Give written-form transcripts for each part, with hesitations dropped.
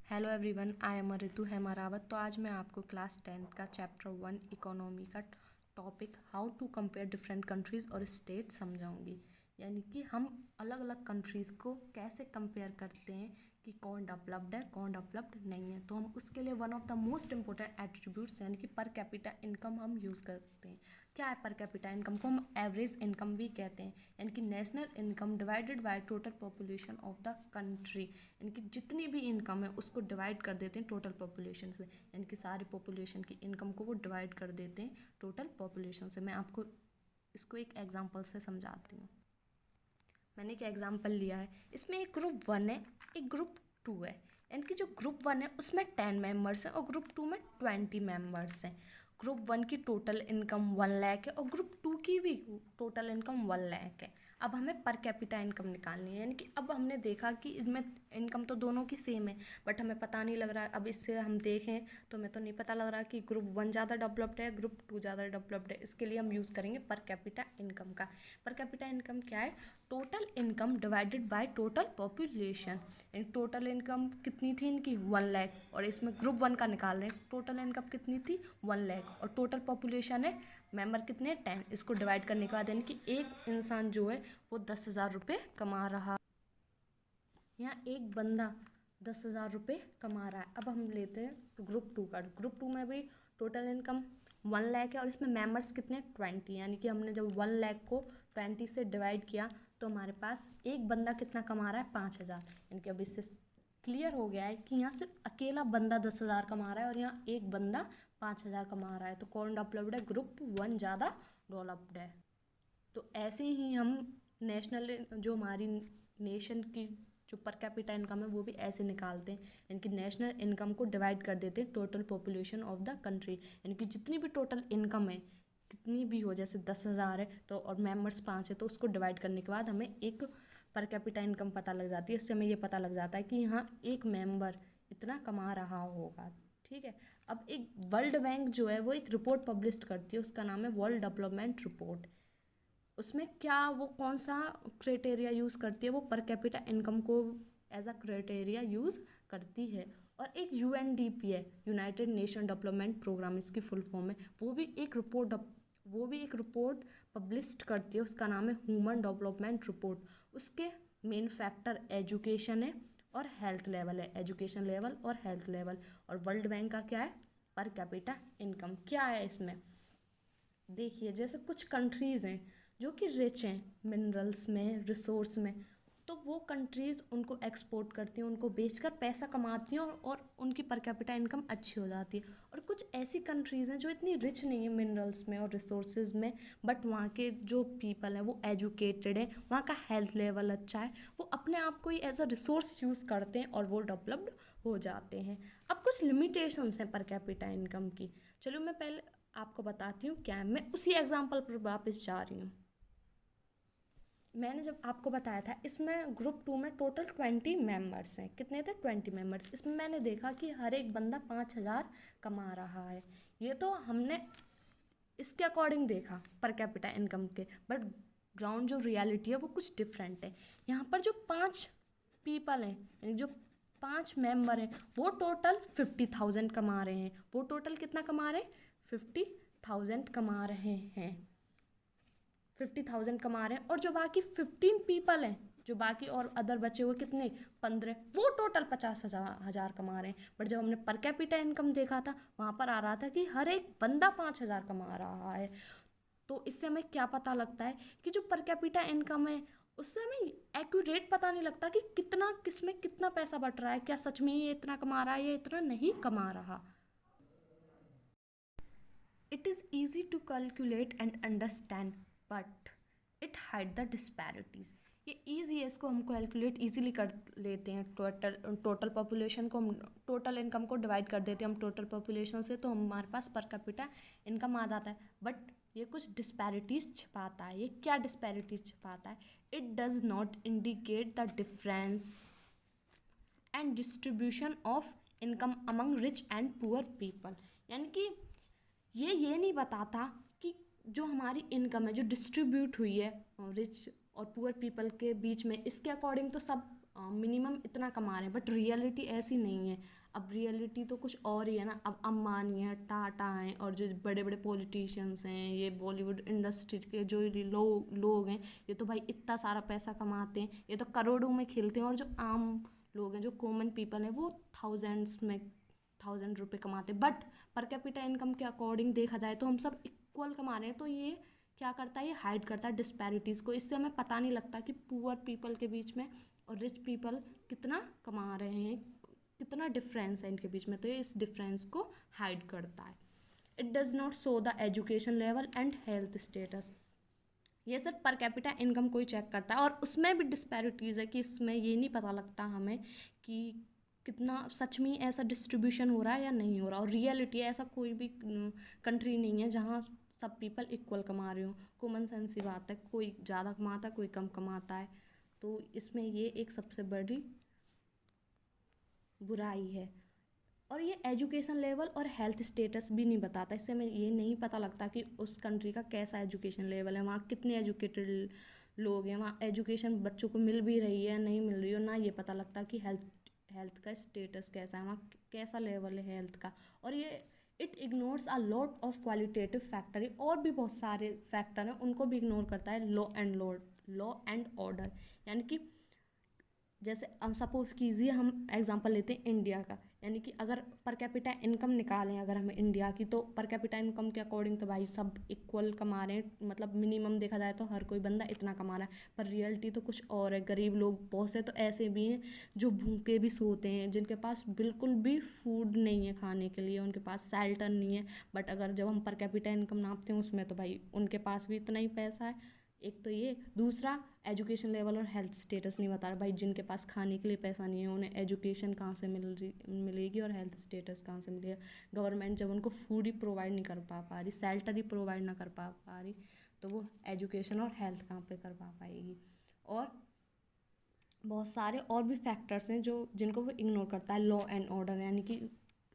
Hello everyone, I am Ritu Hemarawat. तो आज मैं आपको क्लास 10th का चैप्टर 1 इकोनॉमी का topic how to compare different countries और स्टेट समझाऊंगी। यानी कि हम अलग अलग कंट्रीज़ को कैसे कंपेयर करते हैं कि कौन डेवलप्ड है कौन डेवलप्ड नहीं है। तो हम उसके लिए one of the most important attributes यानी कि पर कैपिटा इनकम हम यूज़ करते हैं। क्या है पर कैपिटा इनकम? को हम एवरेज इनकम भी कहते हैं, यानी कि national income divided by total population of the country. यानी कि जितनी भी इनकम है उसको डिवाइड कर देते हैं टोटल पॉपुलेशन से, यानी कि सारी पॉपुलेशन की इनकम को वो डिवाइड कर देते हैं टोटल पॉपुलेशन से। मैं आपको इसको एक एग्जांपल से समझाती हूँ। मैंने एक एग्जांपल लिया है, इसमें एक ग्रुप 1 है, एक ग्रुप 2 है। यानी कि जो ग्रुप 1 है उसमें 10 मेंबर्स हैं और ग्रुप 2 में 20 मेंबर्स हैं। ग्रुप 1 की टोटल इनकम 1 लाख है और ग्रुप 2 की भी टोटल इनकम 1 लाख है। अब हमें पर कैपिटा इनकम निकालनी है, यानी कि अब हमने देखा कि इनमें इनकम तो दोनों की सेम है, बट हमें पता नहीं लग रहा है। अब इससे हम देखें तो हमें तो नहीं पता लग रहा कि ग्रुप 1 ज़्यादा डेवलप्ड है ग्रुप 2 ज़्यादा डेवलप्ड है। इसके लिए हम यूज़ करेंगे पर कैपिटा इनकम का। पर कैपिटा इनकम क्या है? Total income divided by total population. Total income कितनी थी इनकी? 1 लाख, और इसमें ग्रुप 1 का निकाल रहे हैं। टोटल इनकम कितनी थी? 1 लाख, और टोटल पॉपुलेशन है मेंबर कितने? 10। इसको डिवाइड करने के बाद यानी कि एक इंसान जो है वो 10,000 रुपये कमा रहा। यहाँ एक बंदा 10,000 रुपये कमा रहा है। अब हम लेते हैं ग्रुप 2 का। ग्रुप 2 में भी टोटल इनकम 1 लाख है और इसमें मेंबर्स कितने? 20। यानी कि हमने जब 1 लाख को 20 से डिवाइड किया तो हमारे पास एक बंदा कितना कमा रहा है? 5,000। यानी कि अब इससे क्लियर हो गया है कि यहाँ सिर्फ अकेला बंदा 10,000 कमा रहा है और यहाँ एक बंदा 5,000 कमा रहा है। तो कौन डेवलप्ड है? ग्रुप 1 ज़्यादा डेवलप्ड है। तो ऐसे ही हम नेशनल जो हमारी नेशन की जो पर कैपिटा इनकम है वो भी ऐसे निकालते हैं, यानी कि नेशनल इनकम को डिवाइड कर देते हैं total population of the country. यानी कि जितनी भी टोटल इनकम है कितनी भी हो, जैसे 10,000 है तो और मेंबर्स 5 है तो उसको डिवाइड करने के बाद हमें एक पर कैपिटा इनकम पता लग जाती है। इससे हमें ये पता लग जाता है कि यहाँ एक मेंबर इतना कमा रहा होगा। ठीक है। अब एक वर्ल्ड बैंक जो है वो एक रिपोर्ट पब्लिश करती है, उसका नाम है वर्ल्ड डेवलपमेंट रिपोर्ट। उसमें क्या वो कौन सा क्राइटेरिया यूज़ करती है? वो पर कैपिटा इनकम को एज अ क्राइटेरिया यूज़ करती है। और एक यूएनडीपी है, यूनाइटेड नेशन डेवलपमेंट प्रोग्राम इसकी फुल फॉर्म है, वो भी एक रिपोर्ट पब्लिश्ड करती है, उसका नाम है ह्यूमन डेवलपमेंट रिपोर्ट। उसके मेन फैक्टर एजुकेशन है और हेल्थ लेवल है, एजुकेशन लेवल और हेल्थ लेवल। और वर्ल्ड बैंक का क्या है? Per capita income. क्या है इसमें? देखिए, जैसे कुछ कंट्रीज़ हैं जो कि रिच हैं मिनरल्स में, रिसोर्स में, तो वो कंट्रीज़ उनको एक्सपोर्ट करती हैं, उनको बेचकर पैसा कमाती हैं और उनकी पर कैपिटा इनकम अच्छी हो जाती है। और कुछ ऐसी कंट्रीज़ हैं जो इतनी रिच नहीं है मिनरल्स में और रिसोर्सेज में, बट वहाँ के जो पीपल हैं वो एजुकेटेड हैं, वहाँ का हेल्थ लेवल अच्छा है, वो अपने आप को ही एज अ रिसोर्स यूज़ करते हैं और वो डेवलप्ड हो जाते हैं। अब कुछ लिमिटेशंस हैं पर कैपिटा इनकम की। चलो मैं पहले आपको बताती हूँ क्या है। मैं उसी एग्जाम्पल पर वापस जा रही हूँ। मैंने जब आपको बताया था इसमें ग्रुप 2 में टोटल 20 मेंबर्स हैं। कितने थे? 20 मेंबर्स। इसमें मैंने देखा कि हर एक बंदा 5,000 कमा रहा है। ये तो हमने इसके अकॉर्डिंग देखा पर कैपिटा इनकम के, बट ग्राउंड जो रियलिटी है वो कुछ डिफरेंट है। यहाँ पर जो 5 पीपल हैं, यानी जो 5 मेंबर हैं, वो टोटल 50,000 कमा रहे हैं। वो टोटल कितना कमा रहे हैं? 50,000 कमा रहे हैं। 50,000 कमा रहे हैं। और जो बाकी 15 पीपल हैं, जो बाकी और अदर बचे हुए कितने? 15, वो टोटल 50,000 कमा रहे हैं। बट जब हमने पर कैपिटा इनकम देखा था वहाँ पर आ रहा था कि हर एक बंदा 5,000 कमा रहा है। तो इससे हमें क्या पता लगता है कि जो पर कैपिटा इनकम है उससे हमें एक्यूरेट पता नहीं लगता कि कितना किसमें कितना पैसा बट रहा है, क्या सच में ये इतना कमा रहा है या इतना नहीं कमा रहा। It is easy to calculate and understand, but it hide the disparities. ये ईजी है, इसको हम कैलकुलेट ईजिली कर लेते हैं। टोटल पॉपुलेशन को हम टोटल इनकम को डिवाइड कर देते हैं हम टोटल पॉपुलेशन से, तो हमारे पास पर कैपिटा इनकम आ जाता है। बट ये कुछ डिस्पैरिटीज़ छिपाता है। ये क्या डिस्पैरिटीज़ छिपाता है? It does not indicate the difference and distribution of income among rich and poor people. यानी कि ये नहीं बताता कि जो हमारी इनकम है जो डिस्ट्रीब्यूट हुई है रिच और पुअर पीपल के बीच में, इसके अकॉर्डिंग तो सब मिनिमम इतना कमा रहे हैं, बट रियलिटी ऐसी नहीं है। अब रियलिटी तो कुछ और ही है ना। अब अंबानी है, टाटा हैं, और जो बड़े बड़े पॉलिटिशियंस हैं, ये बॉलीवुड इंडस्ट्री के जो लोग हैं, ये तो भाई इतना सारा पैसा कमाते हैं, ये तो करोड़ों में खेलते हैं। और जो आम लोग हैं, जो कॉमन पीपल हैं, वो थाउजेंड्स में, 1000 रुपये कमाते हैं। बट पर कैपिटा इनकम के अकॉर्डिंग देखा जाए तो हम सब इक्वल कमा रहे हैं। तो ये क्या करता है, ये हाइड करता है डिस्पैरिटीज़ को। इससे हमें पता नहीं लगता कि पुअर पीपल के बीच में और रिच पीपल कितना कमा रहे हैं, कितना डिफरेंस है इनके बीच में। तो ये इस डिफरेंस को हाइड करता है। It does not show the education level and health status. ये सिर्फ पर कैपिटा इनकम को ही चेक करता है, और उसमें भी डिस्पैरिटीज़ है कि इसमें ये नहीं पता लगता हमें कि कितना सच में ऐसा डिस्ट्रीब्यूशन हो रहा है या नहीं हो रहा। और रियलिटी ऐसा कोई भी कंट्री नहीं है जहाँ सब पीपल इक्वल कमा रहे हो। कॉमन सेंस की बात है, कोई ज़्यादा कमाता है, कोई कम कमाता है। तो इसमें ये एक सबसे बड़ी बुराई है। और ये एजुकेशन लेवल और हेल्थ स्टेटस भी नहीं बताता। इससे हमें ये नहीं पता लगता कि उस कंट्री का कैसा एजुकेशन लेवल है, वहाँ कितने एजुकेटेड लोग हैं, वहाँ एजुकेशन बच्चों को मिल भी रही है नहीं मिल रही हो। ना ये पता लगता कि हेल्थ का स्टेटस कैसा है, वहाँ कैसा लेवल है हेल्थ का। और ये it ignores a lot of qualitative factor. और भी बहुत सारे फैक्टर हैं, उनको भी इग्नोर करता है। लॉ एंड ऑर्डर, यानी कि जैसे अब सपोज़ कीजिए हम एग्जांपल लेते हैं इंडिया का। यानी कि अगर पर कैपिटा इनकम निकालें अगर हमें इंडिया की, तो पर कैपिटा इनकम के अकॉर्डिंग तो भाई सब इक्वल कमा रहे हैं। मतलब मिनिमम देखा जाए तो हर कोई बंदा इतना कमा रहा है, पर रियलिटी तो कुछ और है। गरीब लोग बहुत से तो ऐसे भी हैं जो भूखे भी सोते हैं, जिनके पास बिल्कुल भी फूड नहीं है खाने के लिए, उनके पास शेल्टर नहीं है। बट अगर जब हम पर कैपिटा इनकम नापते हैं उसमें, तो भाई उनके पास भी इतना ही पैसा है। एक तो ये, दूसरा एजुकेशन लेवल और हेल्थ स्टेटस नहीं बता रहा। भाई जिनके पास खाने के लिए पैसा नहीं है, उन्हें एजुकेशन कहाँ से मिलेगी और हेल्थ स्टेटस कहाँ से मिलेगा। गवर्नमेंट जब उनको फूड ही प्रोवाइड नहीं कर पा रही, शेल्टर ही प्रोवाइड ना कर पा रही, तो वो एजुकेशन और हेल्थ कहाँ पे कर पा पाएगी। और बहुत सारे और भी फैक्टर्स हैं जो जिनको वो इग्नोर करता है। लॉ एंड ऑर्डर, यानी कि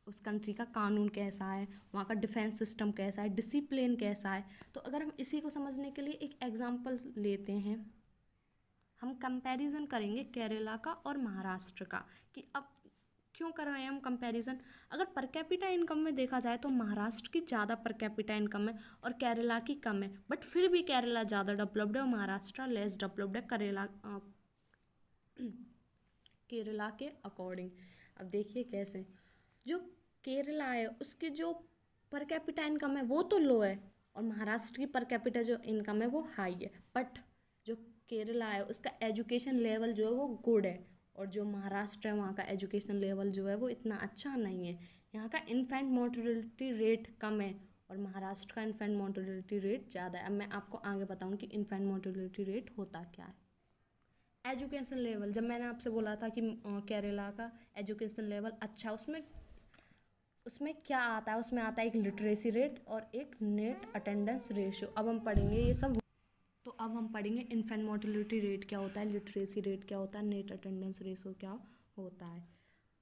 उस कंट्री का कानून कैसा है, वहाँ का डिफेंस सिस्टम कैसा है, डिसिप्लिन कैसा है। तो अगर हम इसी को समझने के लिए एक एग्जांपल लेते हैं, हम कंपैरिजन करेंगे केरला का और महाराष्ट्र का। कि अब क्यों कर रहे हैं हम कंपैरिजन। अगर पर कैपिटा इनकम में देखा जाए तो महाराष्ट्र की ज़्यादा पर कैपिटा इनकम है और केरला की कम है। बट फिर भी केरला ज़्यादा डेवलप्ड है और महाराष्ट्र लेस डेवलप्ड है केरला के अकॉर्डिंग। अब देखिए कैसे, जो केरला है उसकी जो पर कैपिटा इनकम है वो तो लो है, और महाराष्ट्र की पर कैपिटा जो इनकम है वो हाई है। बट जो केरला है उसका एजुकेशन लेवल जो है वो गुड है, और जो महाराष्ट्र है वहाँ का एजुकेशन लेवल जो है वो इतना अच्छा नहीं है। यहाँ का इन्फेंट मोर्टेलिटी रेट कम है और महाराष्ट्र का इन्फेंट मोर्टेलिटी रेट ज़्यादा है। अब मैं आपको आगे बताऊँ कि इन्फेंट मोर्टेलिटी रेट होता क्या है। एजुकेशन लेवल, जब मैंने आपसे बोला था कि केरला का एजुकेशन लेवल अच्छा, उसमें क्या आता है, उसमें आता है एक लिटरेसी रेट और एक नेट अटेंडेंस रेशियो। अब हम पढ़ेंगे ये सब। तो अब हम पढ़ेंगे इन्फेंट मोर्टेलिटी रेट क्या होता है, लिटरेसी रेट क्या होता है, नेट अटेंडेंस रेशियो क्या होता है।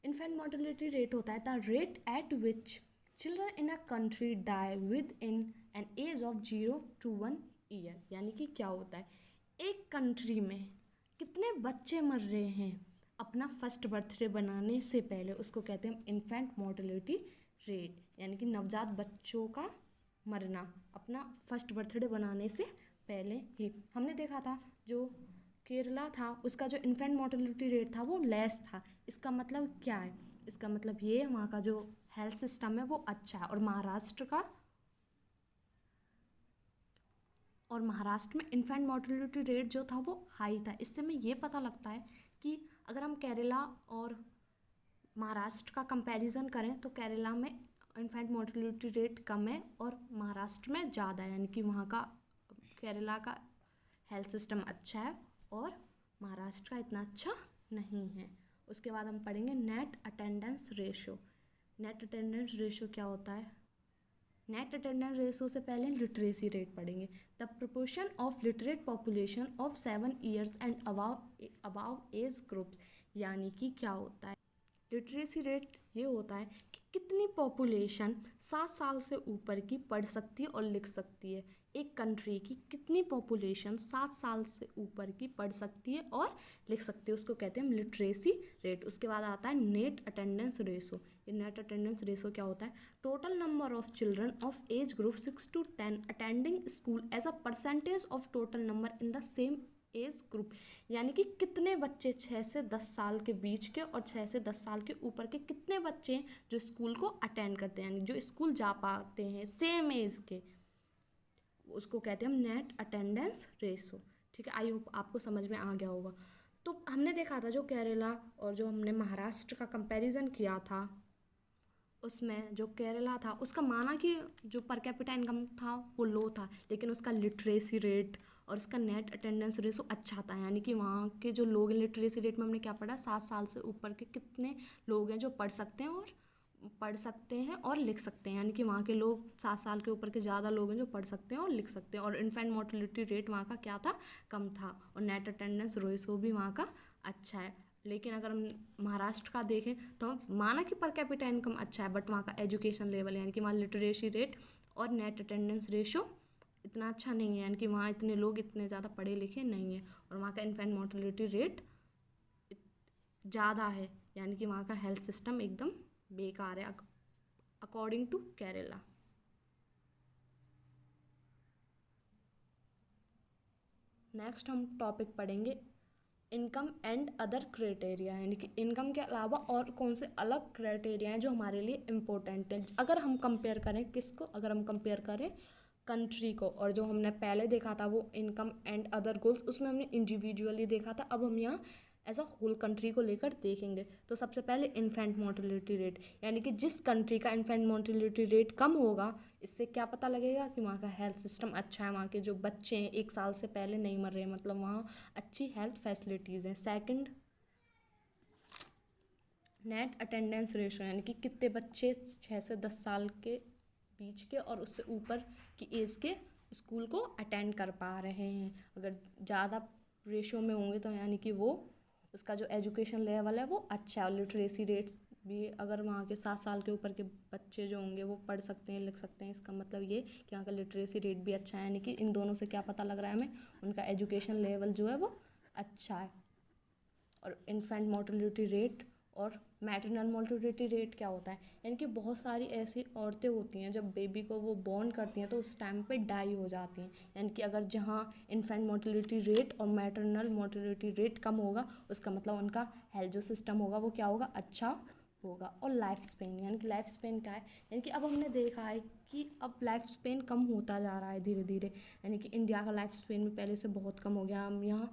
इन्फेंट मोर्टेलिटी रेट होता है the rate at which children in a country die within an age of 0 to 1 year. यानी कि क्या होता है, एक कंट्री में कितने बच्चे मर रहे हैं अपना फर्स्ट बर्थडे बनाने से पहले, उसको कहते हैं इन्फेंट मोर्टेलिटी रेट। यानी कि नवजात बच्चों का मरना अपना फर्स्ट बर्थडे बनाने से पहले ही। हमने देखा था जो केरला था उसका जो इन्फेंट मोर्टेलिटी रेट था वो लेस था। इसका मतलब क्या है, इसका मतलब ये वहाँ का जो हेल्थ सिस्टम है वो अच्छा है। और महाराष्ट्र में इन्फेंट मोर्टेलिटी रेट जो था वो हाई था। इससे हमें ये पता लगता है कि अगर हम केरला और महाराष्ट्र का कंपैरिजन करें तो केरला में इन्फेंट मोर्टेलिटी रेट कम है और महाराष्ट्र में ज़्यादा है। यानी कि वहाँ का केरला का हेल्थ सिस्टम अच्छा है और महाराष्ट्र का इतना अच्छा नहीं है। उसके बाद हम पढ़ेंगे net attendance ratio. Net attendance ratio क्या होता है, नेट अटेंडेंस रेशो से पहले लिटरेसी रेट पढ़ेंगे। The proportion of literate population of 7 years and above age groups. यानी कि क्या होता है, लिटरेसी रेट ये होता है कि कितनी पॉपुलेशन 7 साल से ऊपर की पढ़ सकती है और लिख सकती है। एक कंट्री की कितनी पॉपुलेशन 7 साल से ऊपर की पढ़ सकती है और लिख सकती है, उसको कहते हैं हम लिटरेसी रेट। उसके बाद आता है नेट अटेंडेंस रेशो। ये नेट अटेंडेंस रेशो क्या होता है? Total number of children of age group 6 to 10 attending school as a percentage of total number in the same age group. यानी कि कितने बच्चे 6 से 10 साल के बीच के और 6 से 10 साल के ऊपर के कितने बच्चे हैं जो स्कूल को अटेंड करते हैं, यानी जो स्कूल जा पाते हैं सेम एज के, उसको कहते हैं हम नेट अटेंडेंस रेशो। ठीक है, आई होप आपको समझ में आ गया होगा। तो हमने देखा था जो केरला और जो हमने महाराष्ट्र का कंपैरिजन किया था, उसमें जो केरला था उसका माना कि जो पर कैपिटा इनकम था वो लो था, लेकिन उसका लिटरेसी रेट और उसका नेट अटेंडेंस रेशो अच्छा था। यानी कि वहाँ के जो लोग, लिटरेसी रेट में हमने क्या पढ़ा, 7 साल से ऊपर के कितने लोग हैं जो पढ़ सकते हैं और लिख सकते हैं। यानी कि वहाँ के लोग 7 साल के ऊपर के ज़्यादा लोग हैं जो पढ़ सकते हैं और लिख सकते हैं। और इन्फेंट मोर्टेलिटी रेट वहाँ का क्या था, कम था। और नेट अटेंडेंस रेशो भी वहाँ का अच्छा है। लेकिन अगर हम महाराष्ट्र का देखें तो हम माना कि पर कैपिटा इनकम अच्छा है, बट वहाँ का एजुकेशन लेवल यानी कि वहाँ लिटरेसी रेट और नेट अटेंडेंस रेशो इतना अच्छा नहीं है। यानी कि वहाँ इतने लोग इतने ज़्यादा पढ़े लिखे नहीं हैं। और वहाँ का इन्फेंट मोर्टेलिटी रेट ज़्यादा है, यानी कि वहाँ का हेल्थ सिस्टम एकदम बेकार है अकॉर्डिंग टू केरला। नेक्स्ट हम टॉपिक पढ़ेंगे इनकम एंड अदर क्राइटेरिया। यानी कि इनकम के अलावा और कौन से अलग क्राइटेरिया हैं जो हमारे लिए इम्पोर्टेंट हैं। अगर हम कंपेयर करें किसको, अगर हम कंपेयर करें कंट्री को, और जो हमने पहले देखा था वो इनकम एंड अदर गोल्स, उसमें हमने इंडिविजुअली देखा था। अब हम यहाँ एज अ होल कंट्री को लेकर देखेंगे। तो सबसे पहले इन्फेंट मोर्टेलिटी रेट, यानी कि जिस कंट्री का इन्फेंट मोर्टेलिटी रेट कम होगा, इससे क्या पता लगेगा कि वहाँ का हेल्थ सिस्टम अच्छा है, वहाँ के जो बच्चे हैं 1 साल से पहले नहीं मर रहे हैं, मतलब वहाँ अच्छी हेल्थ फैसिलिटीज़ हैं। सेकंड, नेट अटेंडेंस रेशो, यानी कि कितने बच्चे 6 से 10 साल के बीच के और उससे ऊपर की एज के स्कूल को अटेंड कर पा रहे हैं। अगर ज़्यादा रेशो में होंगे तो यानी कि वो उसका जो एजुकेशन लेवल है वो अच्छा है। और लिटरेसी रेट्स भी, अगर वहाँ के 7 साल के ऊपर के बच्चे जो होंगे वो पढ़ सकते हैं लिख सकते हैं, इसका मतलब ये कि यहाँ का लिटरेसी रेट भी अच्छा है। यानी कि इन दोनों से क्या पता लग रहा है हमें, उनका एजुकेशन लेवल जो है वो अच्छा है। और इन्फेंट मोर्टेलिटी रेट और मैटरनल मोर्टेलिटी रेट क्या होता है, यानी कि बहुत सारी ऐसी औरतें होती हैं जब बेबी को वो बॉर्न करती हैं तो उस टाइम पे डाई हो जाती हैं। यानी कि अगर जहाँ इन्फेंट मोर्टेलिटी रेट और मैटरनल मोर्टेलिटी रेट कम होगा, उसका मतलब उनका हेल्थ जो सिस्टम होगा वो क्या होगा, अच्छा होगा। और लाइफ स्पेन, यानी कि लाइफ स्पेन क्या है, यानी कि अब हमने देखा है कि अब लाइफ स्पेन कम होता जा रहा है धीरे धीरे। यानी कि इंडिया का लाइफ स्पेन में पहले से बहुत कम हो गया। हम यहाँ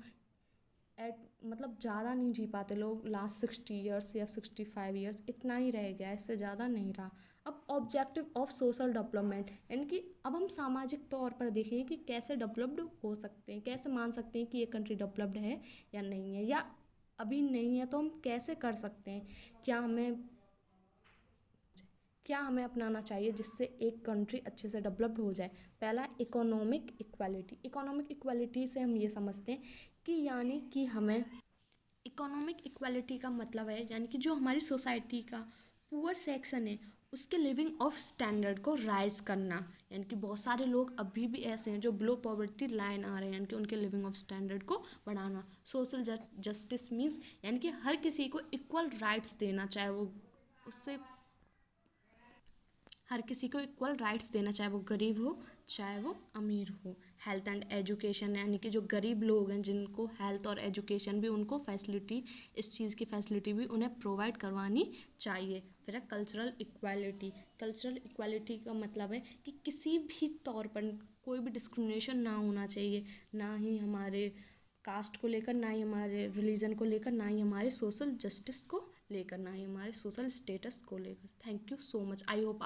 मतलब ज़्यादा नहीं जी पाते लोग, लास्ट 60 ईयर्स या 65 ईयर्स इतना ही रह गया, इससे ज़्यादा नहीं रहा। अब ऑब्जेक्टिव ऑफ सोशल डेवलपमेंट, यानी कि अब हम सामाजिक तौर पर देखें कि कैसे डेवलप्ड हो सकते हैं, कैसे मान सकते हैं कि ये कंट्री डेवलप्ड है या नहीं है, या अभी नहीं है तो हम कैसे कर सकते हैं, क्या हमें अपनाना चाहिए जिससे एक कंट्री अच्छे से डेवलप्ड हो जाए। पहला, इकोनॉमिक इक्वालिटी। इकोनॉमिक इक्वालिटी से हम ये समझते हैं कि यानी कि हमें इकोनॉमिक इक्वालिटी का मतलब है, यानी कि जो हमारी सोसाइटी का पुअर सेक्शन है उसके लिविंग ऑफ स्टैंडर्ड को राइज करना। यानी कि बहुत सारे लोग अभी भी ऐसे हैं जो बिलो पॉवर्टी लाइन आ रहे हैं, यानी कि उनके लिविंग ऑफ स्टैंडर्ड को बढ़ाना। सोशल जस्टिस मीन्स यानी कि हर किसी को इक्वल राइट्स देना, चाहे वो उससे हर किसी को इक्वल राइट्स देना, चाहे वो गरीब हो चाहे वो अमीर हो। हेल्थ एंड एजुकेशन, यानी कि जो गरीब लोग हैं जिनको हेल्थ और एजुकेशन भी, उनको फैसिलिटी, इस चीज़ की फैसिलिटी भी उन्हें प्रोवाइड करवानी चाहिए। फिर है कल्चरल इक्वालिटी। कल्चरल इक्वालिटी का मतलब है कि किसी भी तौर पर कोई भी डिस्क्रिमिनेशन ना होना चाहिए, ना ही हमारे कास्ट को लेकर, ना ही हमारे रिलीजन को लेकर, ना ही हमारे सोशल जस्टिस को लेकर, ना ही हमारे सोशल स्टेटस को लेकर। Thank you so much. I hope